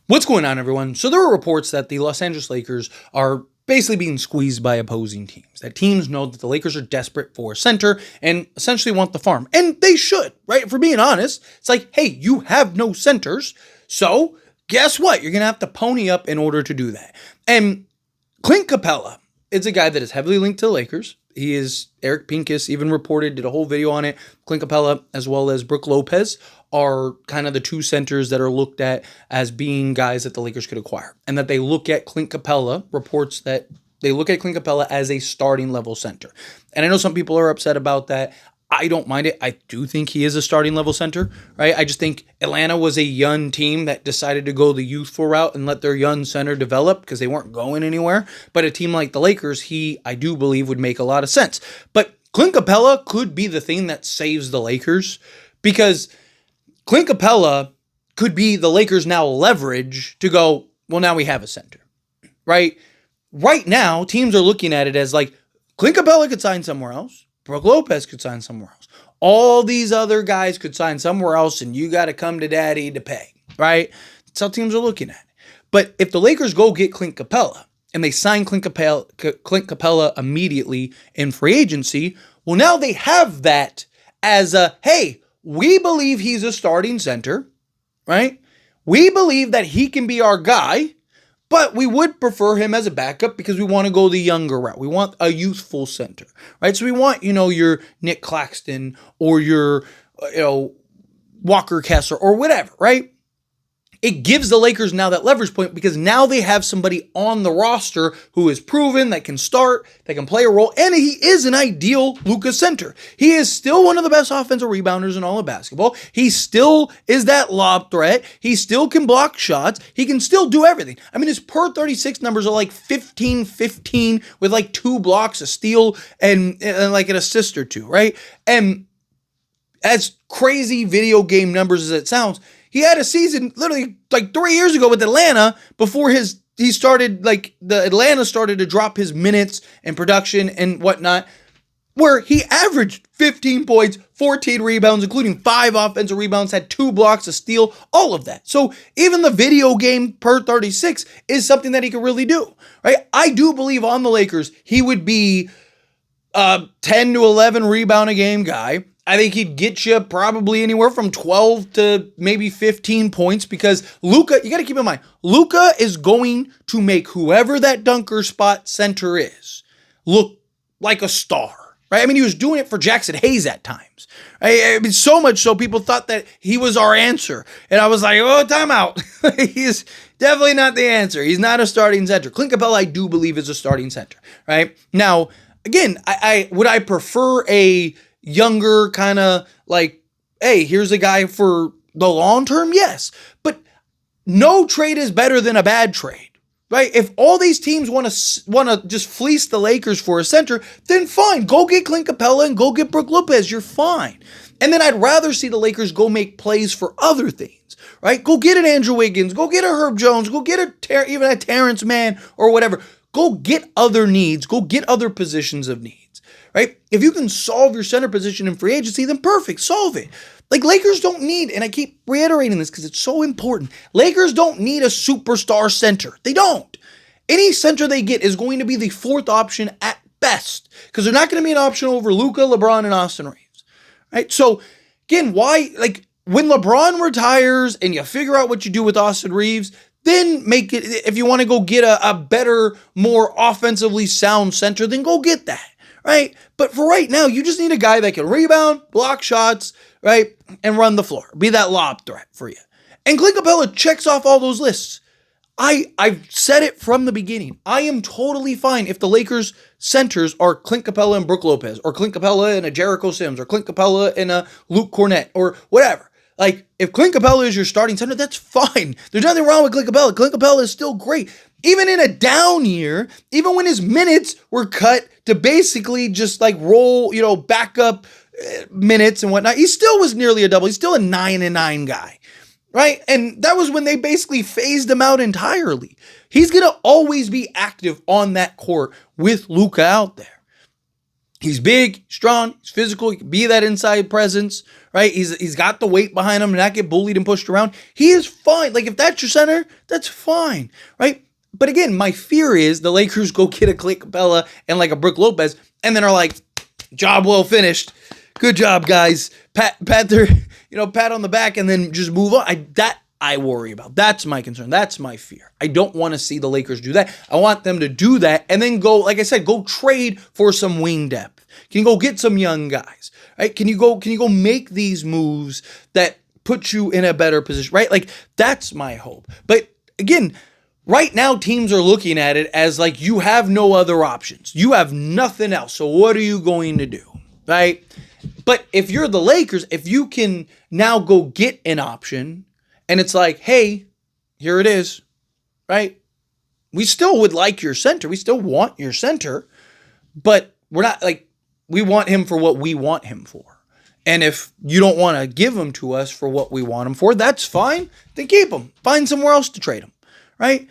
What's going on, everyone? So there are reports that the Los Angeles Lakers are basically being squeezed by opposing teams. That teams know that the Lakers are desperate for a center and essentially want the farm. And they should, right? If we're being honest, it's like, hey, you have no centers. So guess what? You're going to have to pony up in order to do that. And Clint Capela is a guy that is heavily linked to the Lakers. He is, Eric Pincus even reported, did a whole video on it. Clint Capela as well as Brook Lopez are kind of the two centers that are looked at as being guys that the Lakers could acquire. And that they look at Clint Capela, reports that they look at Clint Capela as a starting level center. And I know some people are upset about that. I don't mind it. I do think he is a starting level center, right? I just think Atlanta was a young team that decided to go the youthful route and let their young center develop because they weren't going anywhere. But a team like the Lakers, I do believe, would make a lot of sense. But Clint Capela could be the thing that saves the Lakers because Clint Capela could be the Lakers' now leverage to go, well, now we have a center, right? Right now, teams are looking at it as like Clint Capela could sign somewhere else. Brook Lopez could sign somewhere else. All these other guys could sign somewhere else, and you got to come to daddy to pay, right? That's how teams are looking at it. But if the Lakers go get Clint Capela, and they sign Clint Capela immediately in free agency, well, now they have that as a, hey, we believe he's a starting center, right? We believe that he can be our guy, but we would prefer him as a backup because we want to go the younger route. We want a youthful center, right? So we want, your Nick Claxton or your, Walker Kessler or whatever, right? It gives the Lakers now that leverage point because now they have somebody on the roster who is proven, that can start, that can play a role, and he is an ideal Luka center. He is still one of the best offensive rebounders in all of basketball. He still is that lob threat. He still can block shots. He can still do everything. I mean, his per 36 numbers are like 15-15 with like 2 blocks, a steal, and like an assist or 2, right? And as crazy video game numbers as it sounds, he had a season literally like 3 years ago with Atlanta before Atlanta started to drop his minutes and production and whatnot, where he averaged 15 points, 14 rebounds, including 5 offensive rebounds, had 2 blocks, a steal, all of that. So even the video game per 36 is something that he could really do, right? I do believe on the Lakers, he would be a 10 to 11 rebound a game guy. I think he'd get you probably anywhere from 12 to maybe 15 points because Luka, you got to keep in mind, Luka is going to make whoever that dunker spot center is look like a star, right? I mean, he was doing it for Jackson Hayes at times. Right? I mean, so much so people thought that he was our answer. And I was like, oh, timeout. He's definitely not the answer. He's not a starting center. Clint Capela, I do believe, is a starting center, right? Now, again, would I prefer a younger kind of like, hey, here's a guy for the long term? Yes. But no trade is better than a bad trade, right? If all these teams want to just fleece the Lakers for a center, then fine. Go get Clint Capela and go get Brook Lopez. You're fine. And then I'd rather see the Lakers go make plays for other things, right? Go get an Andrew Wiggins. Go get a Herb Jones. Go get even a Terrence Mann or whatever. Go get other needs. Go get other positions of needs. Right? If you can solve your center position in free agency, then perfect, solve it. Like Lakers don't need, and I keep reiterating this because it's so important, Lakers don't need a superstar center. They don't. Any center they get is going to be the 4th option at best because they're not going to be an option over Luka, LeBron, and Austin Reeves. Right? So again, why, like when LeBron retires and you figure out what you do with Austin Reeves, then make it, if you want to go get a better, more offensively sound center, then go get that. Right? But for right now, you just need a guy that can rebound, block shots, right? And run the floor. Be that lob threat for you. And Clint Capela checks off all those lists. I've said it from the beginning. I am totally fine if the Lakers centers are Clint Capela and Brook Lopez, or Clint Capela and a Jericho Sims, or Clint Capela and a Luke Cornett, or whatever. Like, if Clint Capela is your starting center, that's fine. There's nothing wrong with Clint Capela. Clint Capela is still great. Even in a down year, even when his minutes were cut to basically just like roll, backup minutes and whatnot, he still was nearly a double. He's still a 9-9 guy, right? And that was when they basically phased him out entirely. He's going to always be active on that court with Luka out there. He's big, strong, he's physical. He can be that inside presence, right? He's got the weight behind him to not get bullied and pushed around. He is fine. Like, if that's your center, that's fine, right? But again, my fear is the Lakers go get a Clint Capela and like a Brook Lopez, and then are like, job well finished. Good job, guys. Pat their, pat on the back, and then just move on. I worry about. That's my concern. That's my fear. I don't want to see the Lakers do that. I want them to do that and then go, like I said, go trade for some wing depth. Can you go get some young guys? Right? Can you go make these moves that put you in a better position? Right? Like, that's my hope. But again, right now teams are looking at it as like, you have no other options. You have nothing else. So what are you going to do? Right? But if you're the Lakers, if you can now go get an option, and it's like, hey, here it is, right? We still would like your center. We still want your center, but we're not like, we want him for what we want him for. And if you don't want to give him to us for what we want him for, that's fine. Then keep him. Find somewhere else to trade him, right?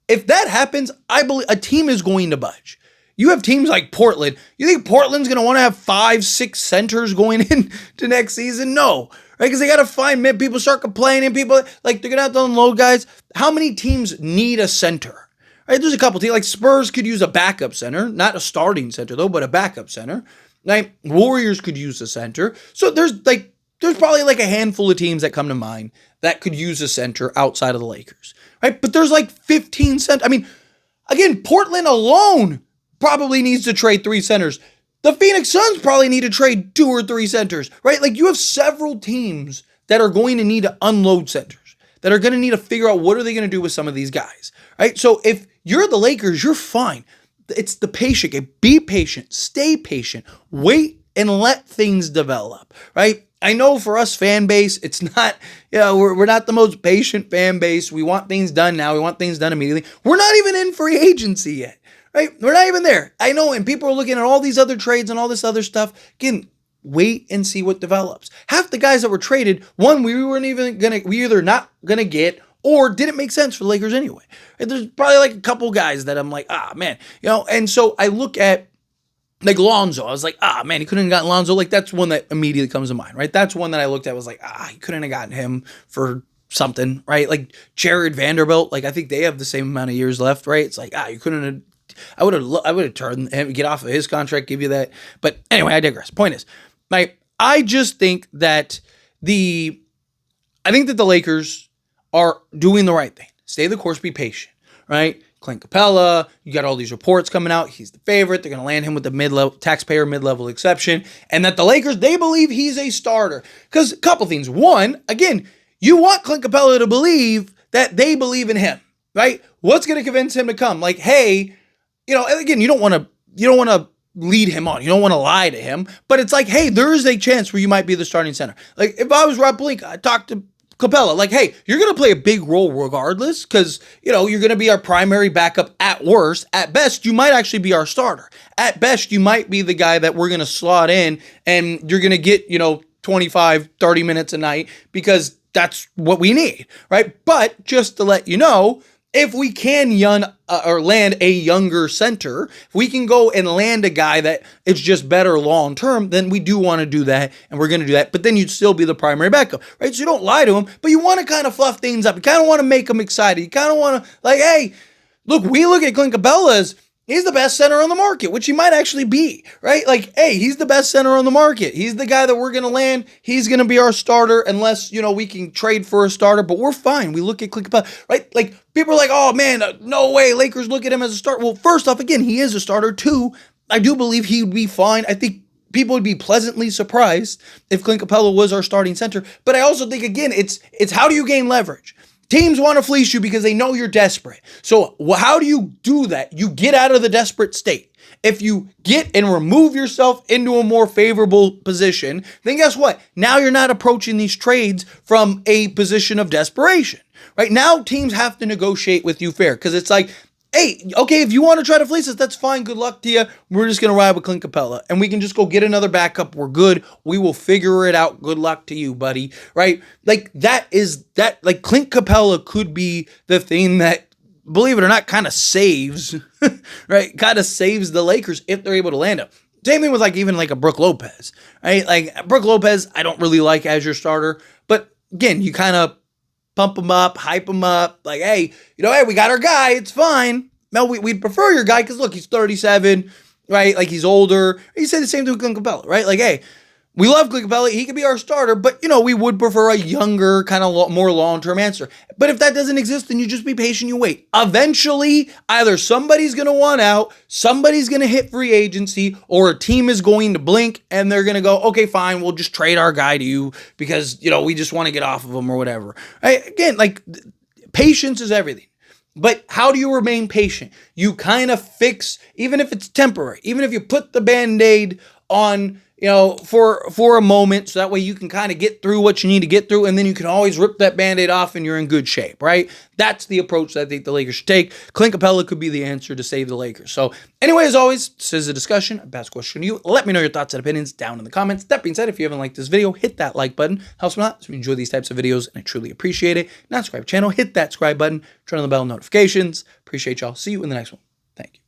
If that happens, I believe a team is going to budge. You have teams like Portland. You think Portland's going to want to have 5-6 centers going into next season? No. Right, because they got to find men. People start complaining. People, like, they're going to have to unload guys. How many teams need a center? Right, there's a couple teams. Like, Spurs could use a backup center. Not a starting center, though, but a backup center. Right? Warriors could use a center. So there's probably like a handful of teams that come to mind that could use a center outside of the Lakers. Right? But there's like 15 centers. I mean, again, Portland alone probably needs to trade 3 centers. The Phoenix Suns probably need to trade 2 or 3 centers, right? Like, you have several teams that are going to need to unload centers, that are going to need to figure out what are they going to do with some of these guys, right? So if you're the Lakers, you're fine. It's the patient. Be patient. Stay patient. Wait and let things develop, right? I know for us fan base, it's not, we're not the most patient fan base. We want things done now. We want things done immediately. We're not even in free agency yet. Right? We're not even there. I know, and people are looking at all these other trades and all this other stuff. Again, wait and see what develops. Half the guys that were traded, we either not gonna get or didn't make sense for the Lakers anyway. And there's probably like a couple guys that I'm like, man, and so I look at like Lonzo. I was like, man, he couldn't have gotten Lonzo. Like, that's one that immediately comes to mind, right? That's one that I looked at, was like, he couldn't have gotten him for something, right? Like Jared Vanderbilt, like I think they have the same amount of years left, right? It's like, you couldn't have. I would have turned him, get off of his contract, give you that. But anyway, I digress. Point is, I just think that the Lakers are doing the right thing. Stay the course, be patient, right? Clint Capela, you got all these reports coming out. He's the favorite. They're going to land him with the taxpayer mid-level exception. And that the Lakers, they believe he's a starter. Because a couple things. One, again, you want Clint Capela to believe that they believe in him, right? What's going to convince him to come? Like, hey, again, you don't want to lead him on. You don't want to lie to him. But it's like, hey, there is a chance where you might be the starting center. Like, if I was Rob Pelinka, I'd talk to Capela. Like, hey, you're going to play a big role regardless because, you're going to be our primary backup at worst. At best, you might actually be our starter. At best, you might be the guy that we're going to slot in and you're going to get, 25, 30 minutes a night because that's what we need, right? But just to let you know, if we can land a younger center, if we can go and land a guy that is just better long term, then we do want to do that, and we're going to do that. But then you'd still be the primary backup, right? So you don't lie to him, but you want to kind of fluff things up. You kind of want to make him excited. You kind of want to, like, hey, look, we look at Clint Capela as he's the best center on the market, which he might actually be, right? Like, hey, he's the best center on the market. He's the guy that we're going to land. He's going to be our starter unless, we can trade for a starter, but we're fine. We look at Clint Capela, right? Like, people are like, oh, man, no way. Lakers look at him as a starter. Well, first off, again, he is a starter too. I do believe he would be fine. I think people would be pleasantly surprised if Clint Capela was our starting center. But I also think, again, it's how do you gain leverage? Teams want to fleece you because they know you're desperate. So how do you do that? You get out of the desperate state. If you get and remove yourself into a more favorable position, then guess what? Now you're not approaching these trades from a position of desperation, right? Now teams have to negotiate with you fair because it's like, hey, okay, if you want to try to fleece us, that's fine. Good luck to you. We're just going to ride with Clint Capela and we can just go get another backup. We're good. We will figure it out. Good luck to you, buddy. Right? Like like Clint Capela could be the thing that, believe it or not, kind of saves, right? Kind of saves the Lakers if they're able to land him. Same thing with like even like a Brook Lopez, right? Like Brook Lopez, I don't really like as your starter, but again, you kind of pump him up, hype him up, like, hey, hey, we got our guy, it's fine. No, we'd prefer your guy because look, he's 37, right? Like he's older. You say the same thing with Clint Capela, right? Like, hey, we love Clint Capela. He could be our starter, but we would prefer a younger, kind of more long-term answer. But if that doesn't exist, then you just be patient. You wait. Eventually, either somebody's going to want out, somebody's going to hit free agency, or a team is going to blink and they're going to go, okay, fine, we'll just trade our guy to you because we just want to get off of him or whatever. Right? Again, like patience is everything. But how do you remain patient? You kind of fix, even if it's temporary, even if you put the Band-Aid on, for a moment, so that way you can kind of get through what you need to get through, and then you can always rip that Band-Aid off and you're in good shape, right? That's the approach that I think the Lakers should take. Clint Capela could be the answer to save the Lakers. So anyway, as always, this is a discussion. I pass the question to you. Let me know your thoughts and opinions down in the comments. That being said, if you haven't liked this video, hit that like button. Helps me out. So we enjoy these types of videos, and I truly appreciate it. Not subscribe to the channel, hit that subscribe button, turn on the bell notifications. Appreciate y'all. See you in the next one. Thank you.